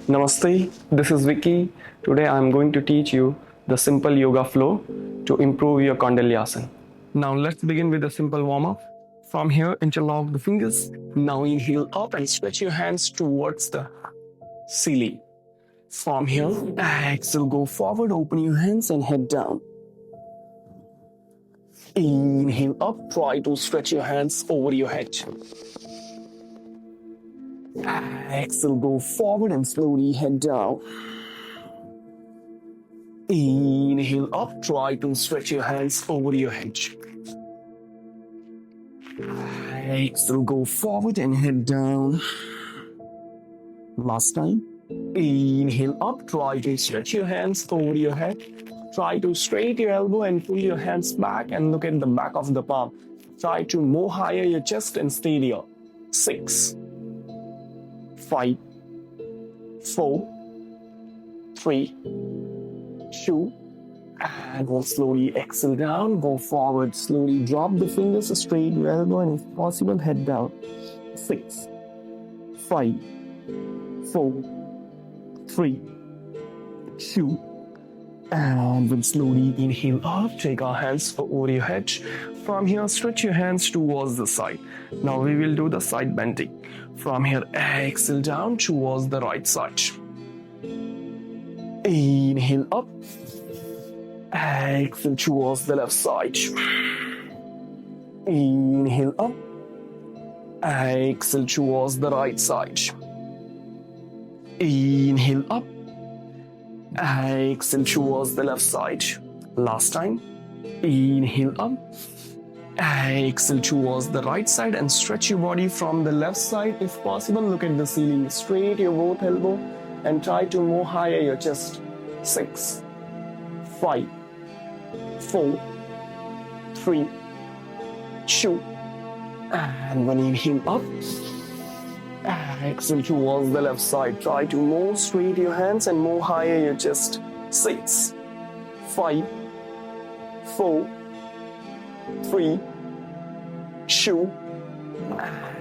Namaste, this is Vicky. Today I am going to teach you the simple yoga flow to improve your Koundinyasana. Now let's begin with a simple warm-up. From here, interlock the fingers. Now inhale up and stretch your hands towards the ceiling. From here, exhale, go forward, open your hands and head down. Inhale up, try to stretch your hands over your head. Exhale, go forward and slowly head down. Inhale up, try to stretch your hands over your head. Exhale, go forward and head down. Last time. Inhale up, try to stretch your hands over your head. Try to straighten your elbow and pull your hands back and look at the back of the palm. Try to move higher your chest and stay there. 6, 5, 4, 3, 2, and we'll slowly exhale down, go forward, slowly drop the fingers, straight your elbow, and if possible, head down. 6, 5, 4, 3, 2, and we'll slowly inhale up, take our hands over your head. From here, stretch your hands towards the side. Now we will do the side bending. From here, exhale down towards the right side. Inhale up, exhale towards the left side. Inhale up, exhale towards the right side. Inhale up, exhale towards the left side. Last time. Inhale up, exhale towards the right side and stretch your body from the left side. If possible, look at the ceiling. Straight your both elbow and try to move higher your chest. 6, 5, 4, 3, 2, and when you inhale up, exhale towards the left side. Try to move straight your hands and move higher your chest. 6, 5, 4, 3, 2,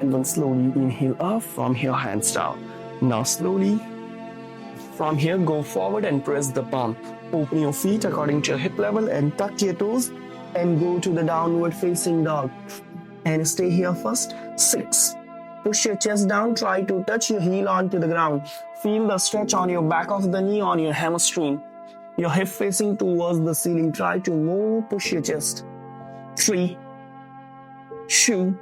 and then slowly inhale up. From here, hands down. Now slowly, from here, go forward and press the palm. Open your feet according to your hip level and tuck your toes and go to the downward facing dog. And stay here first. 6. Push your chest down, try to touch your heel onto the ground. Feel the stretch on your back of the knee, on your hamstring. Your hip facing towards the ceiling. Try to move, push your chest. 3, 2,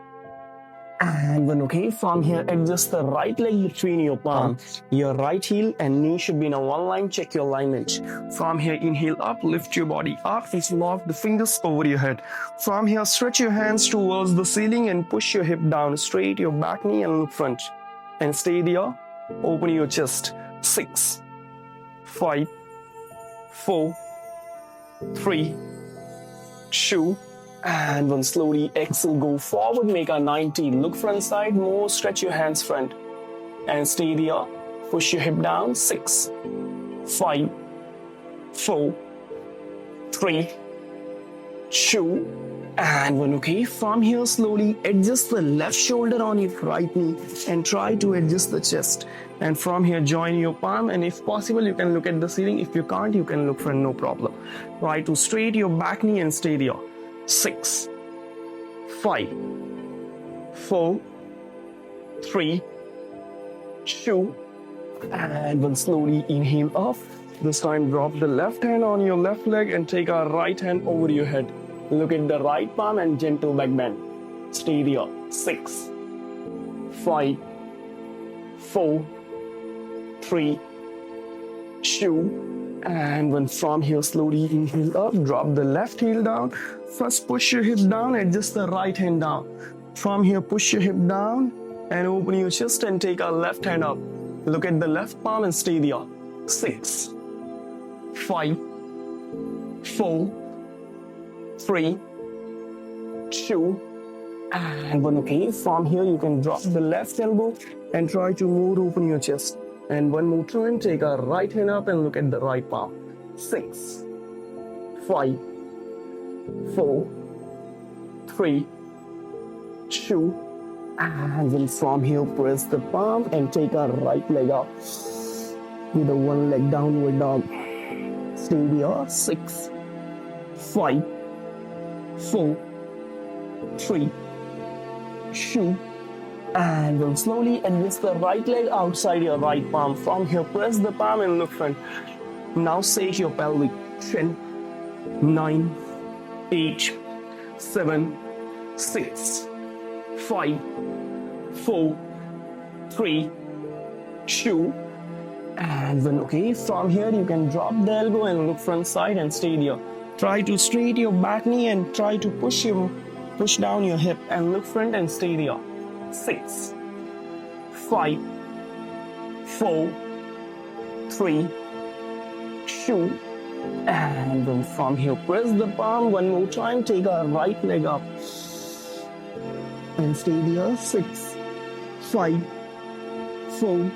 and 1. Okay, from here, adjust the right leg between your palm. Your right heel and knee should be in a one line. Check your alignment. From here, inhale up, lift your body up, interlock the fingers over your head. From here, stretch your hands towards the ceiling and push your hip down. Straight your back knee and look front. And stay there. Open your chest. 6, 5, 4, 3, 2, and 1. Slowly exhale, go forward, make a 90. Look front side, more, stretch your hands front. And stay there. Push your hip down. 6, 5, 4, 3, 2, and 1. Okay, from here, slowly adjust the left shoulder on your right knee and try to adjust the chest. And from here, join your palm, and if possible, you can look at the ceiling. If you can't, you can look front, no problem. Try to straight your back knee and stay there. 6, 5, 4, 3, 2, and 1. Slowly inhale up. This time drop the left hand on your left leg and take our right hand over your head. Look at the right palm and gentle back bend. Stay there. 6, 5, 4, 3, 2, and 1. From here, slowly inhale up, drop the left heel down. First, push your hip down, adjust the right hand down. From here, push your hip down and open your chest and take our left hand up. Look at the left palm and stay there. 6, 5, 4, 3, 2, and 1. Okay, from here, you can drop the left elbow and try to more open your chest. And one more turn, take our right hand up and look at the right palm. 6, 5, 4, 3, 2, and then from here press the palm and take our right leg up. with a one leg downward dog. Stay here. 6, 5, 4, 3, 2, and then slowly adjust the right leg outside your right palm. From here, press the palm and look front. Now shake your pelvic. 10, 9, 8, 7, 6, 5, 4, 3, 2, and then okay, from here you can drop the elbow and look front side and stay there. Try to straighten your back knee and try to push down your hip and look front and stay there. 6, 5, 4, 3, 2, and then from here press the palm one more time. Take our right leg up and stay there. 6, 5, 4,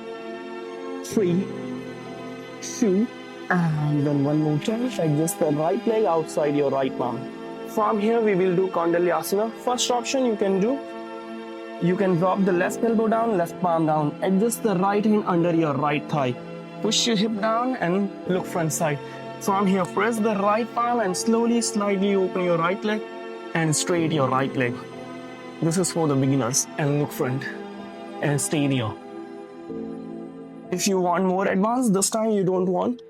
3, 2, and then one more time. Adjust the right leg outside your right palm. From here we will do Koundinyasana. First option you can do, you can drop the left elbow down, left palm down. Adjust the right hand under your right thigh. Push your hip down and look front side. From here press the right palm and slowly slightly open your right leg and straight your right leg. This is for the beginners, and look front and stay there. If you want more advanced, this time you don't want,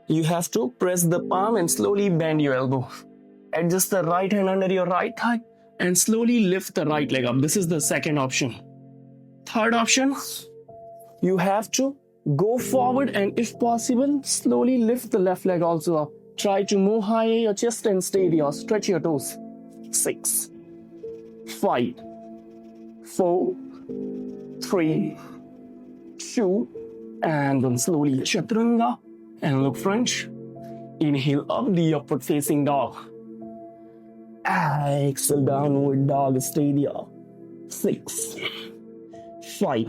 you have to press the palm and slowly bend your elbow. Adjust the right hand under your right thigh and slowly lift the right leg up. This is the second option. Third option, you have to go forward and if possible, slowly lift the left leg also up. Try to move higher your chest and stay there. Stretch your toes. 6, 5, 4, 3, 2, and then slowly Chaturanga and look front. Inhale up, the upward facing dog. Exhale, downward dog, stay there. 6, 5,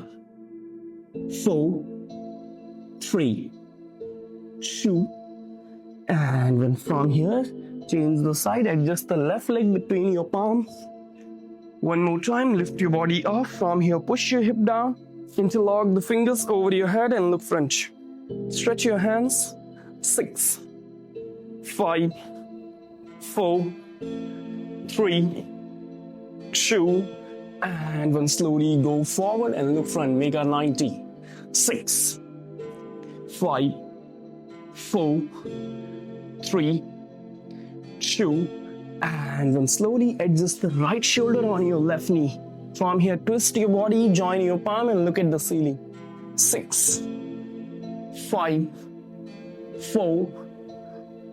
4, 3, 2, and then from here, change the side, adjust the left leg between your palms. One more time, lift your body up. From here, push your hip down, interlock the fingers over your head and look front. Stretch your hands. 6, 5, 4, 3, 2, and then slowly go forward and look front. Make a 90. 6, 5, 4, 3, 2, and then slowly adjust the right shoulder on your left knee. From here, twist your body, join your palm and look at the ceiling. 6, 5, 4,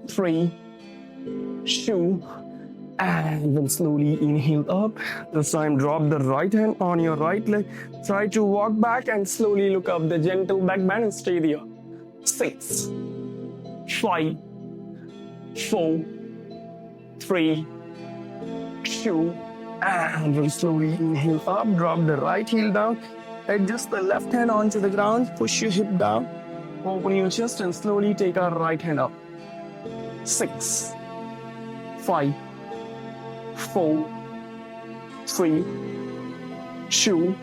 3, 2, and then slowly inhale up. This time drop the right hand on your right leg. Try to walk back and slowly look up. The gentle back bend and stay there. 6, 5, 4, 3, 2, and then slowly inhale up. Drop the right heel down. Adjust the left hand onto the ground. Push your hip down. Open your chest and slowly take our right hand up. 6, 5, 4, 3, 2,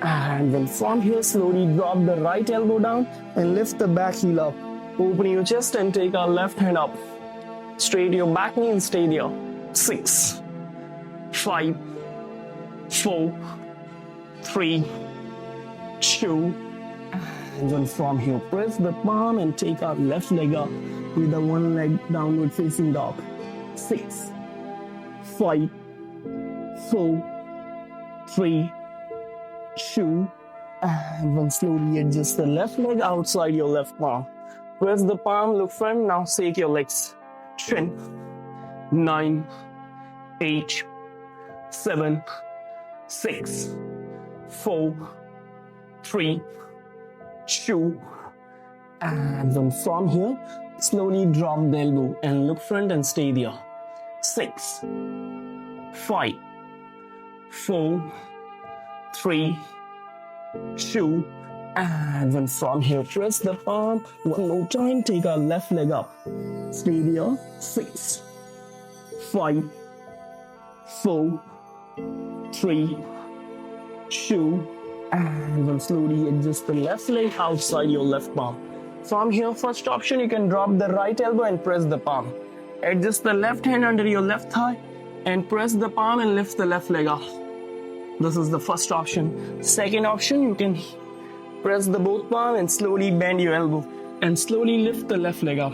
and then from here slowly drop the right elbow down and lift the back heel up. Open your chest and take our left hand up. Straight your back knee and stay there. 6, 5, 4, 3, 2, and then from here press the palm and take our left leg up with the one leg downward facing dog. 6, 5, 4, 3, 2, and then slowly adjust the left leg outside your left palm. Press the palm, look front. Now shake your legs. 10, 9, 8, 7, 6, 4, 3, 2, and then from here slowly drop the elbow and look front and stay there. 6, 5, 4, 3, 2, and then from here press the palm one more time. Take our left leg up. Stay there. 6, 5, 4, 3, 2, And then slowly adjust the left leg outside your left palm. From here, first option, you can drop the right elbow and press the palm. Adjust the left hand under your left thigh and press the palm and lift the left leg up. This is the first option. Second option, you can press the both palm and slowly bend your elbow and slowly lift the left leg up.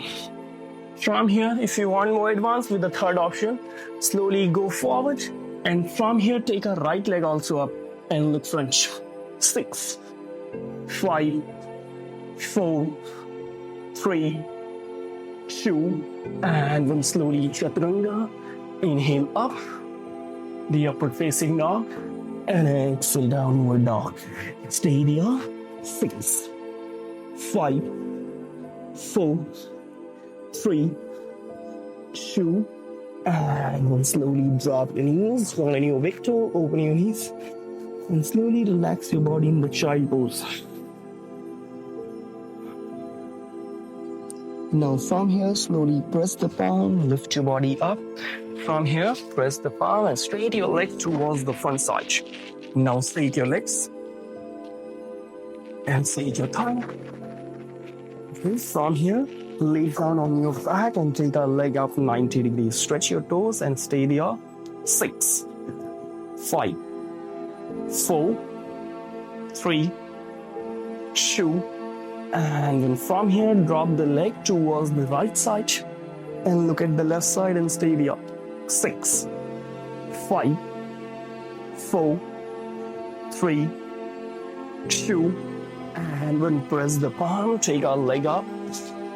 From here, if you want more advanced with the third option, slowly go forward and from here take a right leg also up and look front. 6, 5, 4, 3, 2, and then slowly Chaturanga. Inhale up, the upward facing dog, and exhale downward dog. Stay there. 6, 5, 4, 3, 2, and then slowly drop your knees, roll in your big toe, open your knees, and slowly relax your body in the child pose. Now from here, slowly press the palm, lift your body up. From here, press the palm and straight your leg towards the front side. Now straight your legs and straight your thigh. Okay, from here, lay down on your back and take a leg up 90 degrees. Stretch your toes and stay there. 6, 5, 4, 3, 2, and then from here, drop the leg towards the right side and look at the left side and stay there. 6, 5, 4, 3, 2, and then press the palm, take our leg up.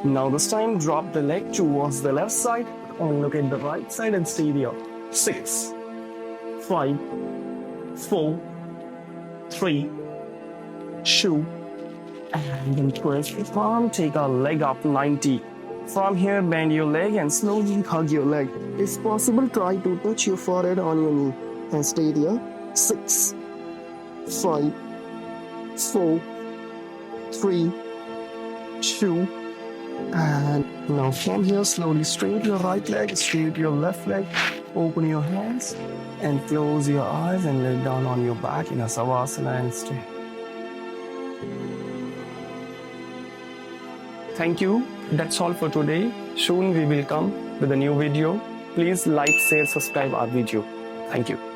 Now this time, drop the leg towards the left side and look at the right side and stay there. 6, 5, 4, 3, 2, and then press the palm, take our leg up 90. From here, bend your leg and slowly hug your leg. If possible, try to touch your forehead on your knee and stay there. 6, 5, 4, 3, 2, and now from here, slowly straight your right leg, straight your left leg, open your hands and close your eyes and lay down on your back in a Savasana and stay. Thank you. That's all for today. Soon we will come with a new video. Please like, share, subscribe our video. Thank you.